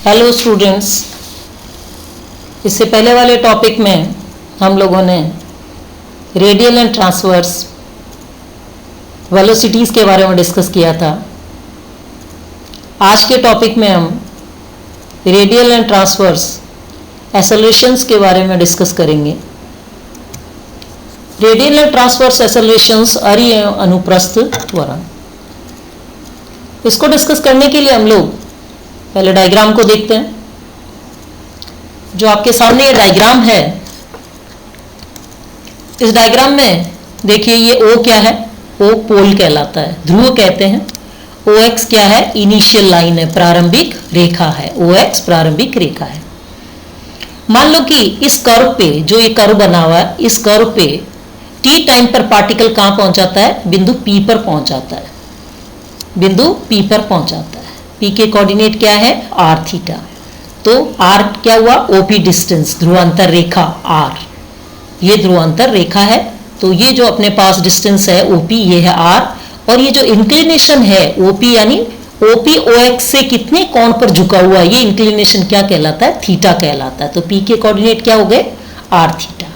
Hello students, इससे पहले वाले टॉपिक में हम लोगों ने रेडियल एंड ट्रांसवर्स वेलोसिटीज़ के बारे में डिस्कस किया था। आज के टॉपिक में हम रेडियल एंड ट्रांसवर्स एक्सेलरेशंस के बारे में डिस्कस करेंगे। रेडियल एंड ट्रांसवर्स एक्सेलरेशंस अरि एवं अनुप्रस्थ त्वरण, इसको डिस्कस करने के लिए हम लोग पहले डायग्राम को देखते हैं। जो आपके सामने ये डायग्राम है, इस डायग्राम में देखिए ये O क्या है, O पोल कहलाता है, ध्रुव कहते हैं। OX क्या है, इनिशियल लाइन है, प्रारंभिक रेखा है। OX प्रारंभिक रेखा है। मान लो कि इस कर्व पे, जो ये कर्व बना हुआ है, इस कर्व पे t टाइम पर पार्टिकल कहां पहुंच जाता है, बिंदु P पर पहुंच जाता है। बिंदु P पर पहुंच जाता है। P के कोऑर्डिनेट क्या है, r थीटा। तो r क्या हुआ, OP डिस्टेंस, ध्रुवांतर रेखा r, ये ध्रुवांतर रेखा है। तो ये जो अपने पास डिस्टेंस है OP, ये है r, और ये जो इंक्लिनेशन है OP यानी OP OX से कितने कोण पर झुका हुआ है, ये इंक्लिनेशन क्या कहलाता है, थीटा कहलाता है। तो P के कोऑर्डिनेट क्या हो गए, r थीटा।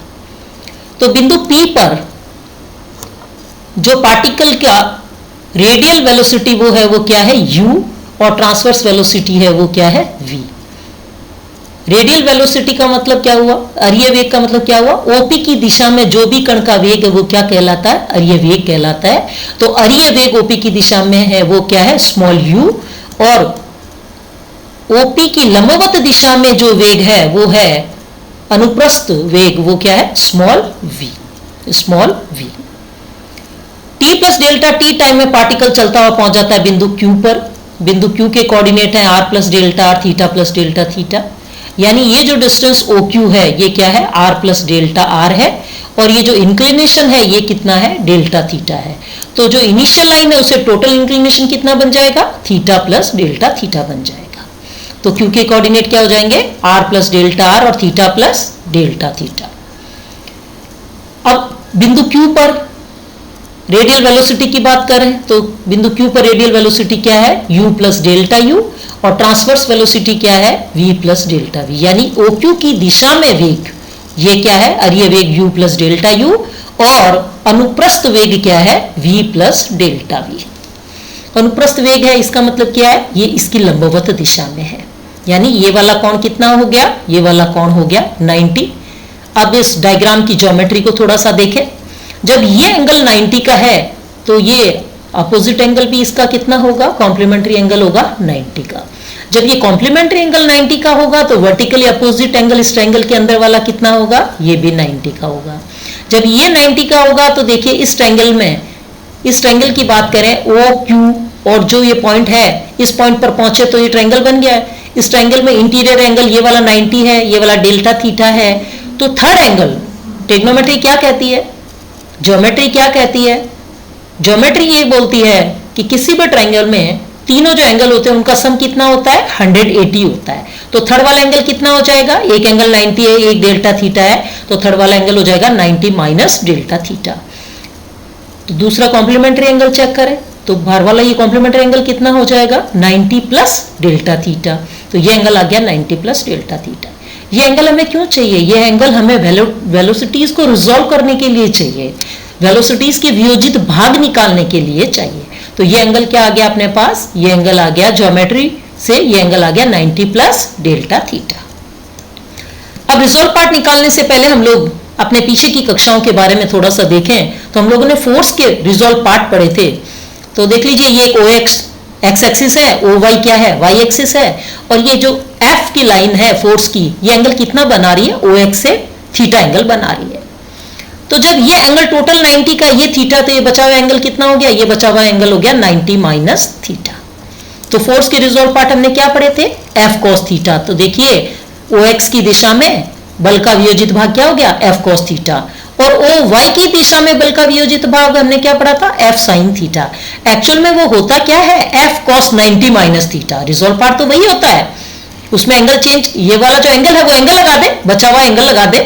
तो बिंदु P पर जो पार्टिकल का रेडियल वेलोसिटी वो है, वो क्या है, u, और ट्रांसवर्स वेलोसिटी है वो क्या है, v। रेडियल वेलोसिटी का मतलब क्या हुआ, अरीय वेग का मतलब क्या हुआ, OP की दिशा में जो भी कण का वेग है वो क्या कहलाता है, अरीय वेग कहलाता है। तो अरीय वेग OP की दिशा में है वो क्या है, स्मॉल u, और OP की लंबवत दिशा में जो वेग है वो है अनुप्रस्थ वेग, वो क्या है, small v, small v। t plus delta t time में पार्टिकल चलता हुआ पहुंच जाता है बिंदु Q पर। बिंदु Q के कोऑर्डिनेट है r plus delta r, theta plus delta theta. यानी ये जो डिस्टेंस OQ है ये क्या है, r प्लस डेल्टा r है, और ये जो इंक्लिनेशन है ये कितना है, डेल्टा थीटा है। तो जो इनिशियल लाइन है उसे टोटल इंक्लिनेशन कितना बन जाएगा, थीटा प्लस डेल्टा थीटा बन जाएगा। तो Q के कोऑर्डिनेट क्या हो जाएंगे, r प्लस डेल्टा r और थीटा प्लस डेल्टा थीटा। अब बिंदु Q पर रेडियल वेलोसिटी की बात करें तो बिंदु Q पर रेडियल वेलोसिटी क्या है, u प्लस डेल्टा u, और ट्रांसवर्स वेलोसिटी क्या है, v प्लस डेल्टा v। यानी OQ की दिशा में वेग ये क्या है, अरीय वेग u प्लस डेल्टा u, और अनुप्रस्थ वेग क्या है, v प्लस डेल्टा v। अनुप्रस्थ वेग है, इसका मतलब क्या है, ये इसकी लंबवत दिशा में है। यानी ये वाला कोण कितना हो गया, ये वाला कोण हो गया 90। अब इस डायग्राम की ज्योमेट्री को थोड़ा सा देखें। जब ये एंगल 90 का है तो ये अपोजिट एंगल भी इसका कितना होगा, कॉम्प्लीमेंट्री एंगल होगा 90 का। जब ये कॉम्प्लीमेंट्री एंगल 90 का होगा तो वर्टिकली अपोजिट एंगल इस ट्रायंगल के अंदर वाला कितना होगा, ये भी 90 का होगा। जब ये 90 का होगा तो देखिए इस ट्रायंगल में, इस ट्रायंगल की बात करें OQ, और जो ये पॉइंट है इस पॉइंट पर पहुंचे तो ये ट्रायंगल बन गया है। इस ट्रायंगल में इंटीरियर एंगल ये वाला 90 है, ये वाला डेल्टा थीटा है। तो थर्ड एंगल, ट्रिग्नोमेट्री क्या कहती है, ज्योमेट्री क्या कहती है, ज्योमेट्री ये बोलती है कि किसी भी ट्रायंगल में तीनों जो एंगल होते हैं उनका सम कितना होता है, 180 होता है। तो थर्ड वाला एंगल कितना हो जाएगा, एक एंगल 90 है, एक डेल्टा थीटा है, तो थर्ड वाला एंगल हो जाएगा 90 माइनस डेल्टा थीटा। तो दूसरा कॉम्प्लीमेंट्री एंगल चेक करें तो बाहर वाला ये कॉम्प्लीमेंट्री एंगल कितना हो जाएगा, 90 प्लस डेल्टा थीटा। तो ये एंगल आ गया 90 प्लस डेल्टा थीटा। ये एंगल हमें क्यों चाहिए, ये एंगल हमें वेलोसिटीज को रिजॉल्व करने के लिए चाहिए, वेलोसिटीज के वियोजित भाग निकालने के लिए चाहिए। तो ये एंगल क्या आ गया अपने पास, ये एंगल आ गया ज्योमेट्री से, ये एंगल आ गया 90 प्लस डेल्टा थीटा। अब रिजॉल्व पार्ट निकालने से पहले हम लोग अपने पीछे की कक्षाओं के बारे में थोड़ा सा देखें तो हम लोगों ने फोर्स के रिजॉल्व पार्ट पढ़े थे। तो देख लीजिए ये एक OX एक्स एक्सिस है, OY क्या है, Y एक्सिस है, और ये जो F की लाइन है फोर्स की, ये एंगल कितना बना रही है, OX से थीटा एंगल बना रही है। तो जब ये एंगल टोटल 90 का, ये थीटा, तो ये बचा हुआ एंगल कितना हो गया, ये बचा हुआ एंगल हो गया 90 माइनस थीटा। तो फोर्स के रिजॉल्व पार्ट हमने क्या पढ़े थे, F cos थीटा। तो देखिए OX की दिशा में बल का वियोजित भाग क्या हो गया, F cos थीटा, और OY की दिशा में बल का वियोजित भाग हमने क्या पढ़ा था, F sin थीटा। एक्चुअल में वो होता क्या है, F cos 90 minus theta. Resolve part तो वही होता है, उसमें एंगल चेंज, ये वाला जो एंगल है वो एंगल लगा दे, बचा हुआ एंगल लगा दे,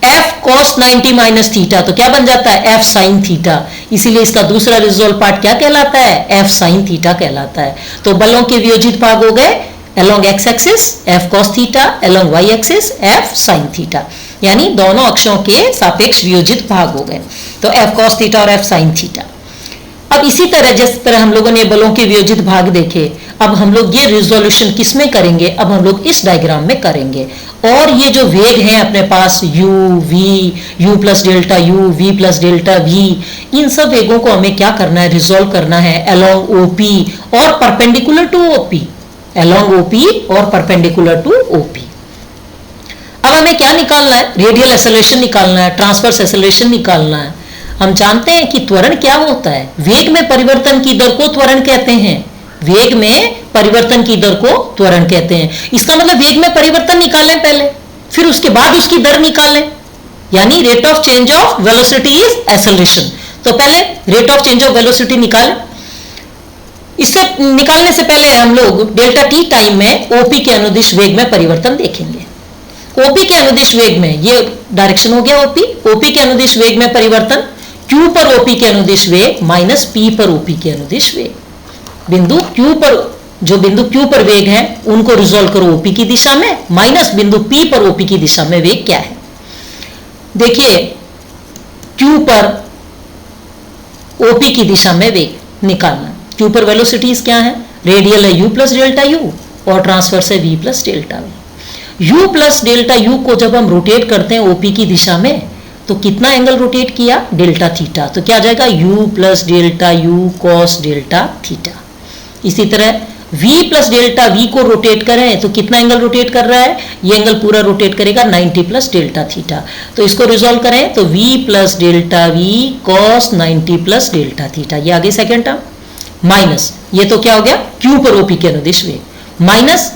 F cos 90 माइनस थीटा, तो क्या बन जाता है, F sin थीटा। इसीलिए इसका दूसरा रिजॉल्व पार्ट क्या कहलाता है, F sin थीटा कहलाता है। तो बलों के वियोजित भाग हो गए along x axis f cos theta, along y axis f sin theta, यानी दोनों अक्षों के सापेक्ष वियोजित भाग हो गए, तो f cos थीटा और f sin थीटा। अब इसी तरह जिस तरह हम लोगों ने बलों के वियोजित भाग देखे, अब हम लोग ये रिजोल्यूशन किस में करेंगे, अब हम लोग इस डायग्राम में करेंगे। और ये जो वेग हैं अपने पास u, v, u plus delta u, v plus delta v, इन सब वेगों को हमें क्या करना है, रिजोल्व करना है along OP और perpendicular to OP, along OP और परपेंडिकुलर टू OP। अब हमें क्या निकालना है, रेडियल एक्सेलरेशन निकालना है, ट्रांसवर्स एक्सेलरेशन निकालना है। हम जानते हैं कि त्वरण क्या होता है, वेग में परिवर्तन की दर को त्वरण कहते हैं, वेग में परिवर्तन की दर को त्वरण कहते हैं। इसका मतलब वेग में परिवर्तन निकालें पहले, फिर उसके बाद उसकी दर निकालें, यानी rate of change of velocity is acceleration. तो पहले rate of change of velocity निकालें। इससे निकालने से पहले हम लोग डेल्टा टी टाइम में ओपी के अनुदिश वेग में परिवर्तन देखेंगे। ओपी के अनुदिश वेग में, ये डायरेक्शन हो गया ओपी, ओपी के अनुदिश वेग में परिवर्तन, क्यू पर ओपी के अनुदिश वेग माइनस पी पर ओपी के अनुदिश वेग। बिंदु क्यू पर, जो बिंदु क्यू पर वेग है उनको रिजोल्व करो ओपी की दिशा में, माइनस बिंदु पी पर ओपी की दिशा में वेग क्या है। देखिए क्यू पर ओपी की दिशा में वेग निकालना, क्यू पर वेलोसिटीज क्या है, रेडियल है u प्लस डेल्टा u और ट्रांसवर्स है v plus delta v। u plus delta u को जब हम रोटेट करते हैं ओपी की दिशा में तो कितना एंगल रोटेट किया, डेल्टा थीटा, तो क्या आ जाएगा u plus delta u cos delta theta. इसी तरह v प्लस डेल्टा v को रोटेट करें तो कितना एंगल रोटेट कर रहा है, ये एंगल पूरा रोटेट करेगा 90 प्लस डेल्टा थीटा। तो इसको रिजोल्व करें तो v plus delta v cos 90 plus delta theta, ये आ गई सेकेंड टर्म, माइनस ये तो क्या हो गया q पर OP के अनुदिश वेग, माइनस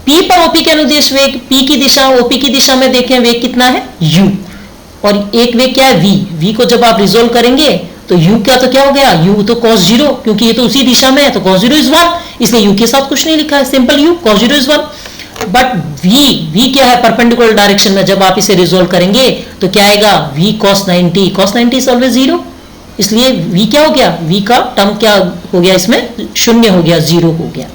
p पर OP के अनुदिश वेग, p की दिशा OP की दिशा में देखें वेग कितना है u, और एक वेग क्या है v, v को जब आप रिजोल्व करेंगे तो u क्या, तो क्या हो गया u तो cos 0, क्योंकि ये तो उसी दिशा में है तो cos 0 इज 1, इसलिए u के साथ कुछ नहीं लिखा है, simple u cos 0 is 1। But v क्या है, परपेंडिकुलर डायरेक्शन में जब आप इसे रिजोल्व करेंगे तो क्या आएगा v cos 90 इज ऑलवेज 0, इसलिए v क्या हो गया, v का टर्म क्या हो गया, इसमें शून्य हो गया, 0 हो गया।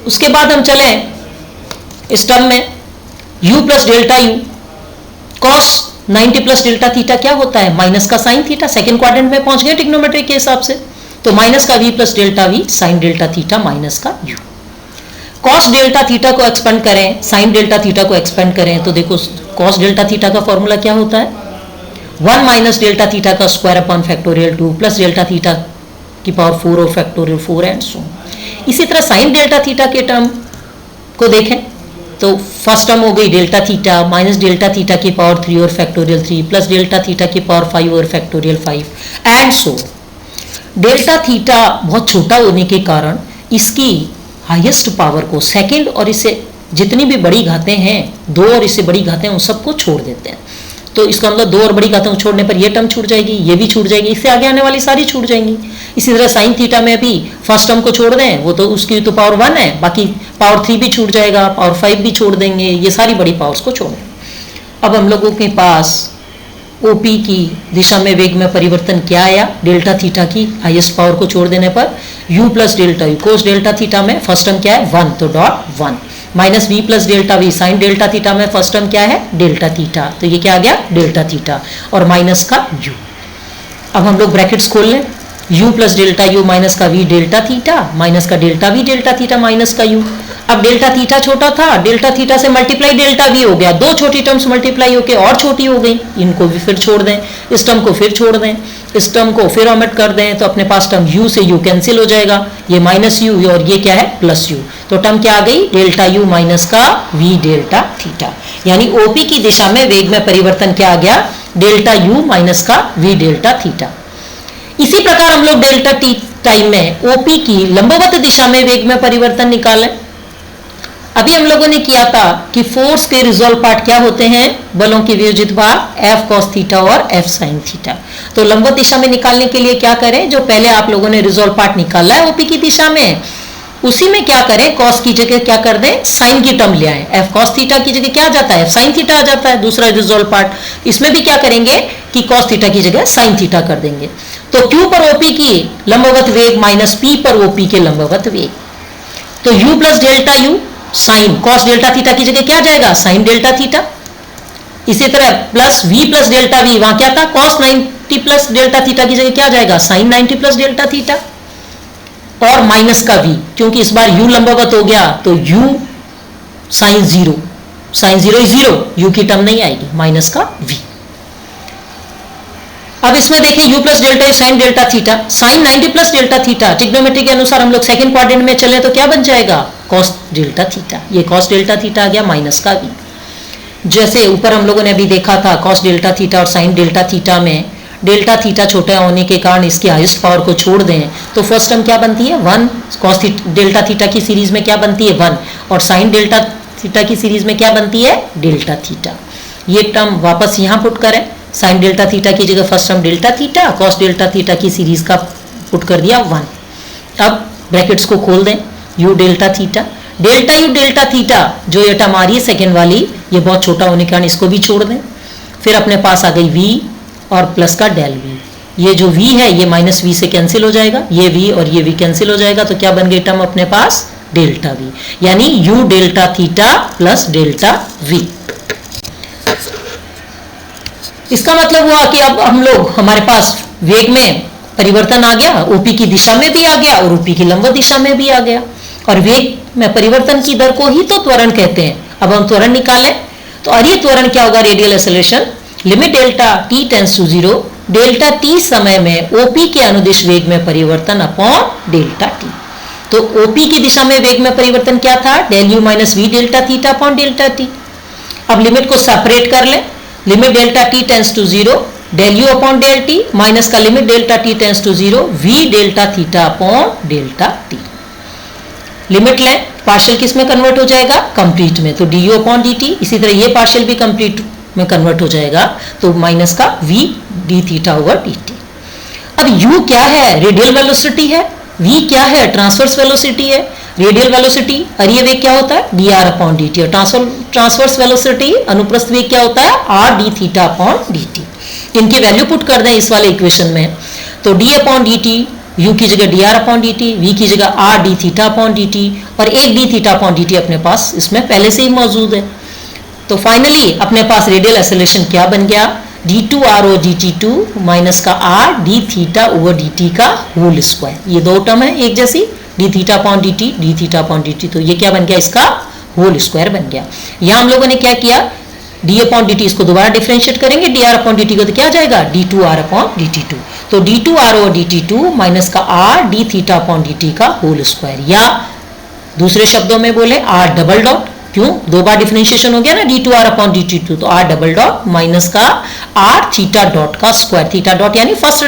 उसके बाद हम चले इस टर्म में u plus delta u cos 90 plus delta theta क्या होता है, माइनस का साइन थीटा, सेकेंड क्वाड्रेंट में पहुंच गए ट्रिग्नोमेट्री के हिसाब से, तो माइनस का v plus delta v sign delta theta minus का u। cos डेल्टा थीटा को एक्सपेंड करें, साइन डेल्टा थीटा को एक्सपेंड करें तो देखो cos डेल्टा थीटा का फॉर्मूला क्या होता है, 1 माइनस डेल्टा थीटा का square upon factorial 2 plus delta theta की पावर 4 और फैक्टोरियल 4 एंड सो। इसी तरह साइन डेल्टा थीटा के टर्म को देखें तो फर्स्ट टर्म हो गई delta theta minus delta theta की पावर 3 और फैक्टोरियल 3 प्लस डेल्टा थीटा की पावर 5 और factorial 5 and so. Delta theta बहुत छोटा होने के कारण इसकी हाईएस्ट पावर को सेकंड और इससे जितनी भी बड़ी घातें हैं, 2 और इससे बड़ी घातें, उन सबको छोड़ देते हैं। तो इसका मतलब 2 और बड़ी घातों को छोड़ने पर ये टर्म छूट जाएगी, ये भी छूट जाएगी, इससे आगे आने वाली सारी छूट जाएंगी। इसी तरह साइन थीटा में भी फर्स्ट टर्म को छोड़ दें, वो तो उसकी तो पावर 1 है, बाकी पावर 3 भी छूट जाएगा, पावर 5 भी छोड़ देंगे, ये सारी बड़ी पावर्स को छोड़ दें। अब हम लोगों के पास ओपी की दिशा में वेग में परिवर्तन क्या आया, डेल्टा थीटा की हाईएस्ट पावर को छोड़ देने पर u प्लस डेल्टा u कोस डेल्टा थीटा में फर्स्ट टर्म क्या है 1, तो dot 1 minus v plus delta v sign delta theta में फर्स्ट टर्म क्या है डेल्टा थीटा, तो ये क्या आ गया डेल्टा थीटा और माइनस का u। अब हम लोग ब्रैकेट्स खोल लें, u plus delta u minus का v डेल्टा थीटा माइनस का delta v delta theta minus का u। अब डेल्टा थीटा छोटा था, डेल्टा थीटा से मल्टीप्लाई डेल्टा v हो गया, 2 छोटी टर्म्स मल्टीप्लाई होकर और छोटी हो गई, इनको भी फिर छोड़ दें, इस टर्म को फिर छोड़ दें, इस टर्म को फिर ओमिट कर दें, तो अपने पास टर्म u से u कैंसिल हो जाएगा, ये माइनस u और ये क्या है प्लस u, तो टर्म क्या आ गई डेल्टा u माइनस का v डेल्टा थीटा। यानी ओपी की दिशा में वेग में परिवर्तन क्या आ गया डेल्टा u माइनस का v डेल्टा थीटा। इसी प्रकार हम लोग डेल्टा टी टाइम में ओपी की लंबवत दिशा में वेग में परिवर्तन निकालें। अभी हम लोगों ने किया था कि फोर्स के रिजोल्व पार्ट क्या होते हैं, बलों के वियोजित भाग f cos थीटा और f sin थीटा। तो लंबवत दिशा में निकालने के लिए क्या करें, जो पहले आप लोगों ने रिजोल्व पार्ट निकाला है ओपी की दिशा में, उसी में क्या करें cos की जगह क्या कर दें sin की टर्म ले आए, f cos थीटा की जगह क्या आ जाता है f sin थीटा आ जाता है दूसरा रिजोल्व पार्ट। इसमें भी क्या करेंगे कि cos थीटा की जगह sin थीटा कर देंगे। तो Q पर OP की लंबवत वेग माइनस P पर OP के लंबवत वेग, तो U plus delta U sine cos delta theta की जगह क्या जाएगा, साइन डेल्टा थीटा। इसी तरह plus V plus delta V, वहां क्या था, कॉस 90 प्लस डेल्टा थीटा की जगह क्या जाएगा, साइन 90 प्लस डेल्टा थीटा, और माइनस का V, क्योंकि इस बार U लंबवत हो गया तो U sine 0, sine 0 is 0, U की टर्म नहीं आएगी, माइनस का V। अब इसमें देखिए U plus delta U sine delta theta, sine 90 plus delta theta, trigonometry के अनुसार हम लोग सेकंड क्वाड्रेंट में चले तो क्या बन जाएगा, कॉस डेल्टा थीटा। ये कॉस डेल्टा थीटा आ गया माइनस का V। जैसे ऊपर हम लोगों ने अभी देखा था कॉस डेल्टा थीटा और साइन डेल्टा थीटा में डेल्टा थीटा छोटा होने के कारण इसकी हाईएस्ट पावर को छोड़ दें तो फर्स्ट टर्म क्या बनती है 1, कॉस डेल्टा थीटा की सीरीज में क्या बनती है 1, और साइन डेल्टा थीटा की सीरीज में क्या बनती है डेल्टा थीटा। ये टर्म वापस यहाँ पुट करें, साइन डेल्टा थीटा की जगह first term delta theta, cos delta theta की सीरीज का पुट कर दिया 1। अब ब्रैकेट्स को खोल दें, you delta theta, delta U delta theta, जो ये टर्म आ रही है सेकेंड वाली, ये बहुत छोटा होने के कारण इसको भी छोड़ दें। फिर अपने पास आ गई v और प्लस का डेल v, ये जो v है ये माइनस v से कैंसिल हो जाएगा, ये v और ये v कैंसिल हो जाएगा, तो क्या बन गई टर्म अपने पास डेल्टा v, यानी u delta theta plus delta v। इसका मतलब हुआ कि अब हम लोग हमारे पास वेग में परिवर्तन आ गया, ओपी की दिशा में भी आ गया और ओपी की लंबवत दिशा में भी आ गया, और वेग में परिवर्तन की दर को ही तो त्वरण कहते हैं। अब हम त्वरण निकालें तो अरे त्वरण क्या होगा, radial acceleration limit delta t tends to 0, delta t समय में ओपी के अनुदिश वेग में परिवर्तन अपॉन डेल्टा t। तो ओपी की दिशा में वेग में परिवर्तन क्या था, del u minus v delta theta upon delta t। अब लिमिट को सेपरेट कर लें, limit delta t tends to 0 del u upon del t minus का limit delta t tends to 0 v delta theta upon delta t। Limit लें, partial किस में convert हो जाएगा, कंप्लीट में, तो du अपॉन dt। इसी तरह ये पार्शियल भी कंप्लीट में कन्वर्ट हो जाएगा, तो माइनस का v d theta over dt। अब u क्या है, रेडियल वेलोसिटी है, v क्या है, ट्रांसवर्स वेलोसिटी है। रेडियल वेलोसिटी अरीय वेग क्या होता है, dr अपॉन dt, और ट्रांसवर्स वेलोसिटी अनुप्रस्थ वेग क्या होता है, r d theta upon dt। इनकी वैल्यू पुट कर दें इस वाले इक्वेशन में, तो d अपॉन dt, u की जगह dr अपॉन dt, v की जगह r d theta upon dt, और एक d थीटा अपॉन dt अपने पास इसमें पहले से ही मौजूद है। तो फाइनली अपने पास रेडियल एक्सेलरेशन क्या बन गया, d2r ओ dt2 माइनस का r d theta over dt का होल स्क्वायर। ये दो टर्म है एक जैसी, d theta upon dt, d theta upon dt, तो ये क्या बन गया, इसका होल स्क्वायर बन गया। यहाँ हम लोगों ने क्या किया, d अपॉन dt इसको दोबारा डिफरेंशिएट करेंगे, dr अपॉन dt को तो क्या जाएगा, d2r अपॉन dt2, तो d2r ओवर dt2 माइनस का r d theta upon dt का होल स्क्वायर, या दूसरे शब्दों में बोले r डबल डॉट, क्यों, दो बार डिफरेंशिएशन हो गया ना d2r अपॉन dt2, तो r डबल डॉट माइनस का r थीटा डॉट का स्क्वायर, थीटा डॉट यानी फर्स्ट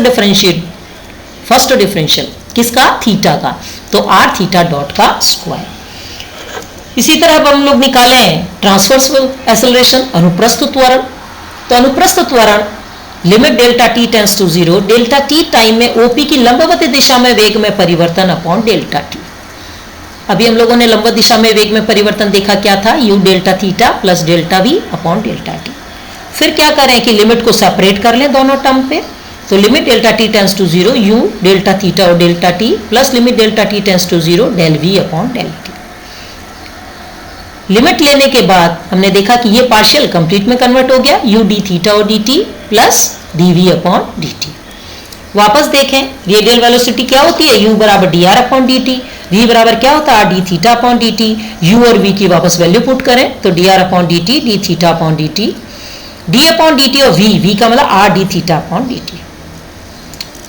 डिफरेंशियल किसका, थीटा का, तो r थीटा डॉट का स्क्वायर। इसी तरह अब हम लोग निकालें ट्रांसवर्स एक्सेलरेशन, अनुप्रस्थ त्वरण। तो अनुप्रस्थ त्वरण limit delta t tends to 0, delta t time में ओपी की लंबवत दिशा में वेग में परिवर्तन अपॉन डेल्टा t। अभी हम लोगों ने लंबवत दिशा में वेग में परिवर्तन देखा क्या था, u delta theta plus delta v upon delta t। फिर क्या करें कि लिमिट को सेपरेट कर लें दोनों टर्म पे, तो limit delta t tends to 0 u delta theta और delta t plus limit delta t tends to 0 del v upon del t। Limit लेने के बाद हमने देखा कि ये पार्शियल कंप्लीट में कन्वर्ट हो गया, u d थीटा और dt plus dv upon dt। वापस देखें रेडियल वेलोसिटी क्या होती है, u बराबर dr अपॉन dt, v बराबर क्या होता है, d theta upon dt। u और v की वापस वैल्यू पुट करें तो dr upon dt, d theta upon dt, d upon dt और v का मतलब r d theta upon dt।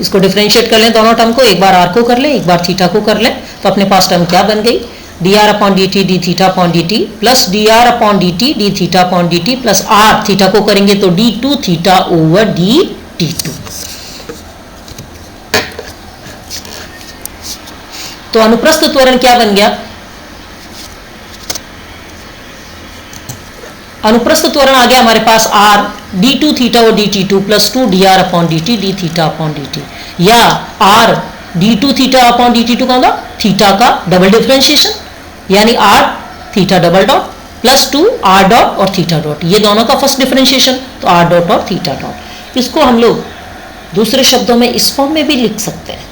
इसको डिफरेंशिएट कर लें दोनों टर्म को, एक बार r को कर लें एक बार थीटा को कर लें, तो अपने पास टर्म क्या बन गई, dr upon dt d theta upon dt plus dr upon dt d theta upon dt plus r theta को करेंगे तो d2 थीटा ओवर dt2। तो अनुप्रस्थ त्वरण क्या बन गया, अनुप्रस्थ त्वरण आ गया हमारे पास r d2 थीटा और dt2 plus 2 dr upon dt d theta upon dt, या r d2 theta upon dt2 का मतलब थीटा का डबल डिफरेंशिएशन, यानी r theta double dot plus 2 r dot और थीटा डॉट, ये दोनों का फर्स्ट डिफरेंशिएशन, तो r डॉट और थीटा डॉट। इसको हम लोग दूसरे शब्दों में इस फॉर्म में भी लिख सकते हैं,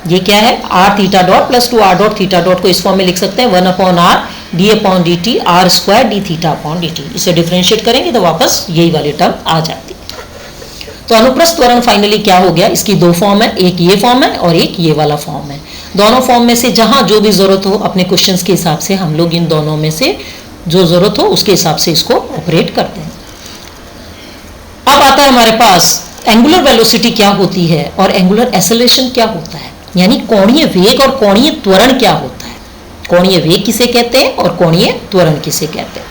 ये क्या है R theta dot plus 2 R dot theta dot को इस फॉर्म में लिख सकते हैं 1 upon are D upon D T R square D theta upon D T. इसे डिफरेंशिएट करेंगे तो वापस यही वाली टर्म आ जाती है। तो अनुप्रस्थ त्वरण फाइनली क्या हो गया, इसकी दो फॉर्म है, एक ये फॉर्म है और एक ये वाला फॉर्म है। दोनों फॉर्म में से जहां जो भी जरूरत हो अपने क्वेश्चंस के हिसाब से हम लोग इन दोनों में से जो जरूरत हो उसके हिसाब से इसको ऑपरेट करते हैं। अब आता है हमारे पास एंगुलर वेलोसिटी क्या होती है और एंगुलर एक्सेलरेशन क्या होता है, यानी कोणीय वेग और कोणीय त्वरण क्या होता है। कोणीय वेग किसे कहते हैं और कोणीय त्वरण किसे कहते हैं।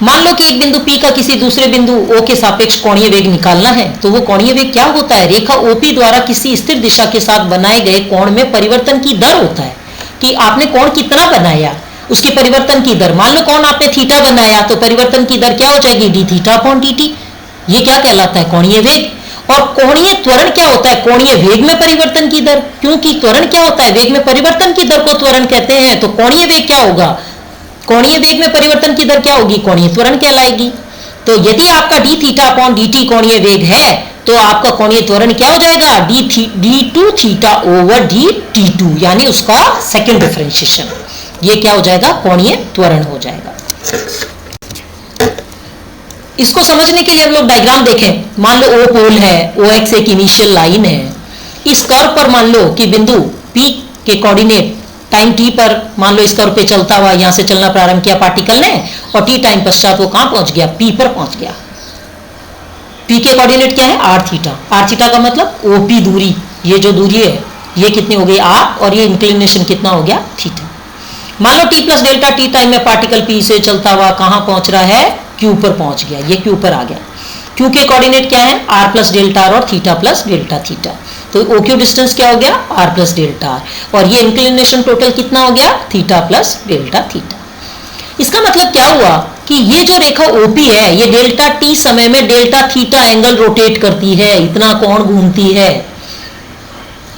मान लो कि एक बिंदु P का किसी दूसरे बिंदु O के सापेक्ष कोणीय वेग निकालना है, तो वो कोणीय वेग क्या होता है, रेखा OP द्वारा किसी स्थिर दिशा के साथ बनाए गए कोण में परिवर्तन की दर होता है कि आपने कोण कितना बनाया उसकी परिवर्तन की दर। मान लो कोण आपने थीटा बनाया तो परिवर्तन की दर क्या हो जाएगी D theta upon D T. ये क्या कहलाता है कोणीय वेग। और कोणीय त्वरण क्या होता है, कोणीय वेग में परिवर्तन की दर, क्योंकि त्वरण क्या होता है वेग में परिवर्तन की दर को त्वरण कहते हैं। तो कोणीय वेग क्या होगा, कोणीय वेग में परिवर्तन की दर क्या होगी, कोणीय त्वरण कहलाएगी। तो यदि आपका D theta upon D T कोणीय वेग है तो आपका कोणीय त्वरण क्या हो जाएगा D two theta over D T two, यानी उसका सेकेंड डिफरेंशिएशन, ये क्या हो जाएगा कोणीय त्वरण हो जाएगा। इसको समझने के लिए हम लोग डायग्राम देखें। मान लो O पोल है, OX एक इनिशियल लाइन है। इस कर्व पर मान लो कि बिंदु P के कोऑर्डिनेट टाइम t पर मान लो इस कर्व पे चलता हुआ यहां से चलना प्रारंभ किया पार्टिकल ने और t टाइम पश्चात वो कहां पहुंच गया, P पर पहुंच गया। P के कोऑर्डिनेट क्या है r थीटा। r थीटा का मतलब OP दूरी, ये जो दूरी है ये कितनी हो गई r और ये इंक्लिनेशन कितना हो गया थीटा। मान लो t plus delta T time में पार्टिकल P से चलता हुआ कहां पहुंच रहा है, Q पर पहुंच गया, ये Q पर आ गया। Q के कोऑर्डिनेट क्या है r प्लस डेल्टा आर और थीटा प्लस डेल्टा थीटा। तो OQ डिस्टेंस क्या हो गया r प्लस डेल्टा आर और ये इंक्लिनेशन टोटल कितना हो गया थीटा प्लस डेल्टा थीटा। इसका मतलब क्या हुआ कि ये जो रेखा OP है ये डेल्टा t समय में डेल्टा थीटा एंगल रोटेट करती है, इतना कोण घूमती है।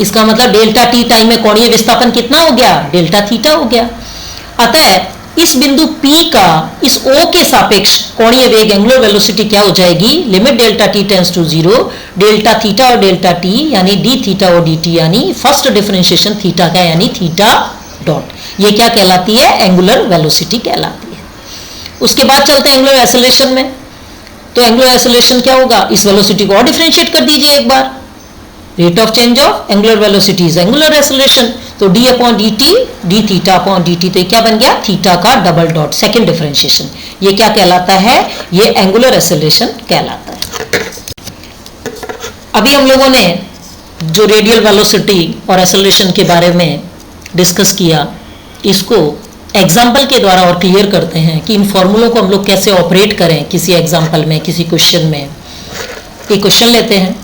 इसका मतलब डेल्टा t टाइम में कोणीय विस्थापन कितना हो गया, डेल्टा थीटा हो गया। अतः इस बिंदु P का इस O के सापेक्ष कोणीय वेग एंगुलर वेलोसिटी क्या हो जाएगी, limit delta t tends to 0 delta theta और डेल्टा t यानी डी थीटा और डी टी, यानी फर्स्ट डिफरेंशिएशन थीटा का यानी थीटा डॉट, ये क्या कहलाती है एंगुलर वेलोसिटी कहलाती है। उसके बाद चलते हैं एंगुलर एक्सेलरेशन में। तो एंगुलर एक्सेलरेशन क्या होगा, इस वेलोसिटी को और डिफरेंशिएट कर दीजिए एक बार। Rate of change of angular velocity is angular acceleration. तो d upon D T d theta upon D t, तो क्या बन गया थीटा का डबल डॉट सेकेंड डिफरेंशिएशन। ये क्या कहलाता है, ये एंगुलर एक्सेलरेशन कहलाता है। अभी हम लोगों ने जो रेडियल वेलोसिटी और एक्सेलरेशन के बारे में डिस्कस किया, इसको एग्जाम्पल के द्वारा और क्लियर करते हैं कि इन फॉर्मूलों को हम लोग कैसे ऑपरेट करें किसी एग्जाम्पल में, किसी क्वेश्चन में। एक क्वेश्चन लेते हैं।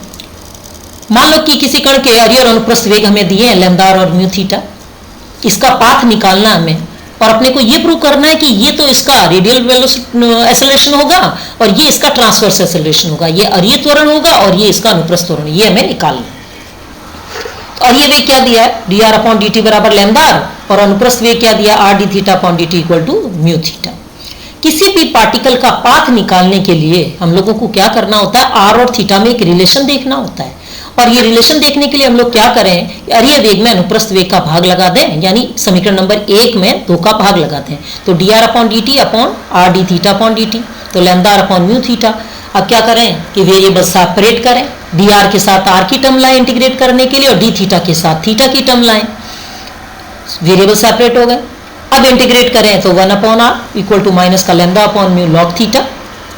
मान लो कि किसी कण के एरिया और अनुप्रस्थ वेग हमें दिए हैं लैम्डा और म्यू थीटा, इसका पाथ निकालना हमें और अपने को ये प्रूव करना है कि ये तो इसका रेडियल एक्सेलरेशन होगा और ये इसका ट्रांसवर्स एक्सेलरेशन होगा, ये अरीय त्वरण होगा और ये इसका अनुप्रस्थ त्वरण, ये हमें निकालना है। तो अरीय वेग क्या दिया है D are upon D T बराबर लैम्डा और अनुप्रस्थ वेग क्या दिया R D theta upon D T equal to mu theta. किसी भी पार्टिकल का पाथ निकालने के लिए हम लोगों को क्या करना होता है, आर और थीटा में एक रिलेशन देखना होता है। और ये रिलेशन देखने के लिए हम लोग क्या करें, अरीय वेग में अनुप्रस्थ वेग का भाग लगा दें, यानी समीकरण नंबर 1 में 2 का भाग लगाते हैं। तो d are upon D t upon R D theta upon D t, तो lambda r upon mu theta. अब क्या करें कि वेरिएबल सेपरेट करें, डी आर के साथ आर की टर्म लाएं इंटीग्रेट करने के लिए और डी थीटा के साथ थीटा की टर्म लाएं, वेरिएबल सेपरेट हो गए। अब इंटीग्रेट करें तो 1 upon r equal to minus का lambda upon mu log theta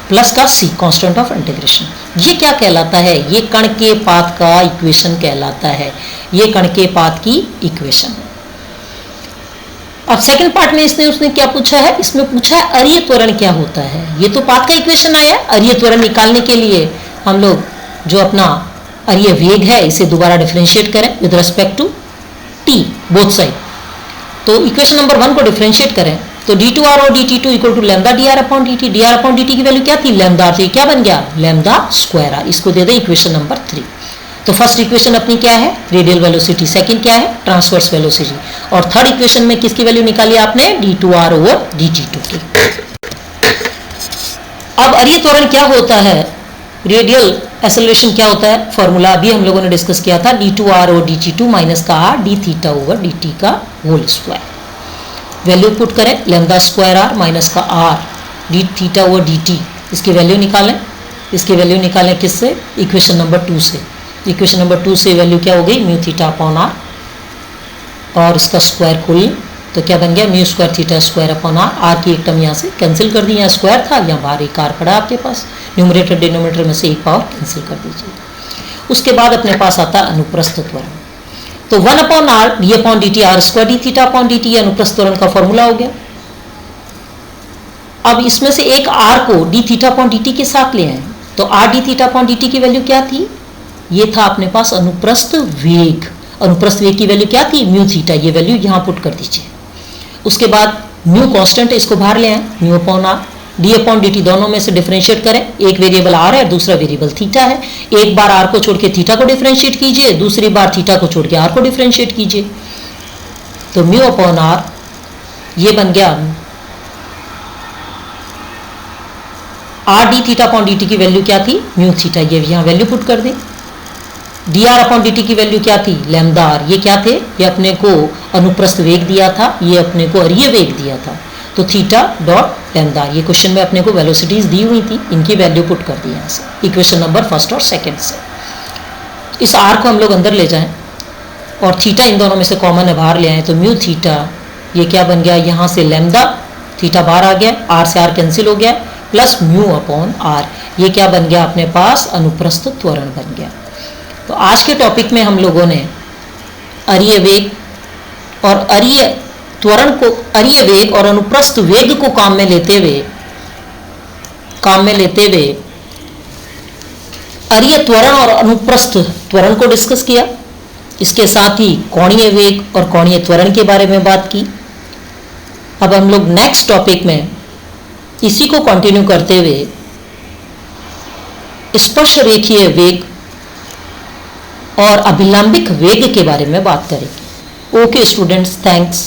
plus का सी कांस्टेंट ऑफ इंटीग्रेशन। ये क्या कहलाता है, ये कण के पाथ का इक्वेशन कहलाता है, ये कण के पाथ की इक्वेशन है। अब सेकंड पार्ट में उसने क्या पूछा है, इसमें पूछा है अरीय त्वरण क्या होता है। ये तो पाथ का इक्वेशन आया, अरीय त्वरण निकालने के लिए हम लोग जो अपना अरीय वेग है इसे दोबारा डिफरेंशिएट करें with respect to T both side. तो इक्वेशन नंबर 1 को डिफरेंशिएट करें तो डी टू आर और D T two equal to lambda D are upon D T. D are upon D T की वैल्यू क्या थी, लैम्डा, तो ये क्या बन गया लैम्डा स्क्वायर आर। इसको दे दें इक्वेशन नंबर 3। तो फर्स्ट इक्वेशन अपनी क्या है, रेडियल वेलोसिटी, सेकंड क्या है, ट्रांसवर्स वेलोसिटी, और थर्ड इक्वेशन में किसकी वैल्यू निकाली आपने, D two R over D T two की। अब अरीय त्वरण क्या होता है, रेडियल एक्सेलरेशन क्या होता है, फॉर्मूला अभी हम लोगों ने डिस्कस किया था, d2r और dt2 माइनस का r d theta over dt का होल स्क्वायर। वैल्यू पुट करें, लैम्डा स्क्वायर r माइनस का r d theta over dt, इसकी वैल्यू निकालें। इसकी वैल्यू निकालें किससे, इक्वेशन नंबर 2 से। इक्वेशन नंबर 2 से वैल्यू क्या हो गई, म्यू थीटा अपॉन r, और इसका स्क्वायर खोल तो क्या बन गया, mu square theta square upon r। r की एक टर्म यहाँ से कैंसिल कर दी, यहाँ स्क्वायर था, यहाँ बाहर एक r पड़ा आपके पास, न्यूमरेटर डिनोमिनेटर में से एक पावर कैंसिल कर दीजिए। उसके बाद अपने पास आता है अनुप्रस्थ त्वरण। तो 1 upon r d upon dt r square d theta upon dt, ये अनुप्रस्थ त्वरण का फॉर्मूला हो गया। अब इसमें से एक r को d थीटा अपॉन dt के साथ ले आए, तो r d theta upon dt की वैल्यू क्या थी, ये था अपने पास अनुप्रस्थ वेग। अनुप्रस्थ वेग की वैल्यू क्या थी, म्यू थीटा, ये वैल्यू यहाँ पुट कर दीजिए। उसके बाद म्यू कांस्टेंट है, इसको बाहर ले आए, mu upon r, D upon dt दोनों में से डिफरेंशिएट करें, एक वेरिएबल r है, दूसरा वेरिएबल थीटा है। एक बार r को छोड़ के थीटा को डिफरेंशिएट कीजिए, दूसरी बार थीटा को छोड़ के r को डिफरेंशिएट कीजिए, तो म्यू अपॉन r ये बन गया r d theta upon dt की वैल्यू क्या थी, म्यू थीटा, ये यहाँ वैल्यू पुट कर दें। डी आर अपॉन dt की वैल्यू क्या थी, लैम्डा r, ये क्या थे, ये अपने को अनुप्रस्थ वेग दिया था, ये अपने को अरीय वेग दिया था, तो थीटा डॉट लैम्डा, ये क्वेश्चन में अपने को वेलोसिटीज दी हुई थी, इनकी वैल्यू पुट कर दी यहाँ से इक्वेशन नंबर फर्स्ट और सेकंड से। इस r को हम लोग अंदर ले जाएं और थीटा इन दोनों में से कॉमन है बाहर ले आए, तो म्यू थीटा ये क्या बन गया, यहाँ से लैम्डा, थीटा बाहर आ गया, r से r कैंसिल हो गया, प्लस म्यू अपॉन r, ये क्या बन गया अपने पास, अनुप्रस्थ त्वरण बन गया। तो आज के टॉपिक में हम लोगों ने अरीय वेग और अरीय त्वरण को, अरीय वेग और अनुप्रस्थ वेग को काम में लेते हुए अरीय त्वरण और अनुप्रस्थ त्वरण को डिस्कस किया। इसके साथ ही कोणीय वेग और कोणीय त्वरण के बारे में बात की। अब हम लोग नेक्स्ट टॉपिक में इसी को कंटिन्यू करते हुए स्पर्श रेखीय वेग और अभिलंबिक वेग के बारे में बात करेंगे। Okay students, thanks.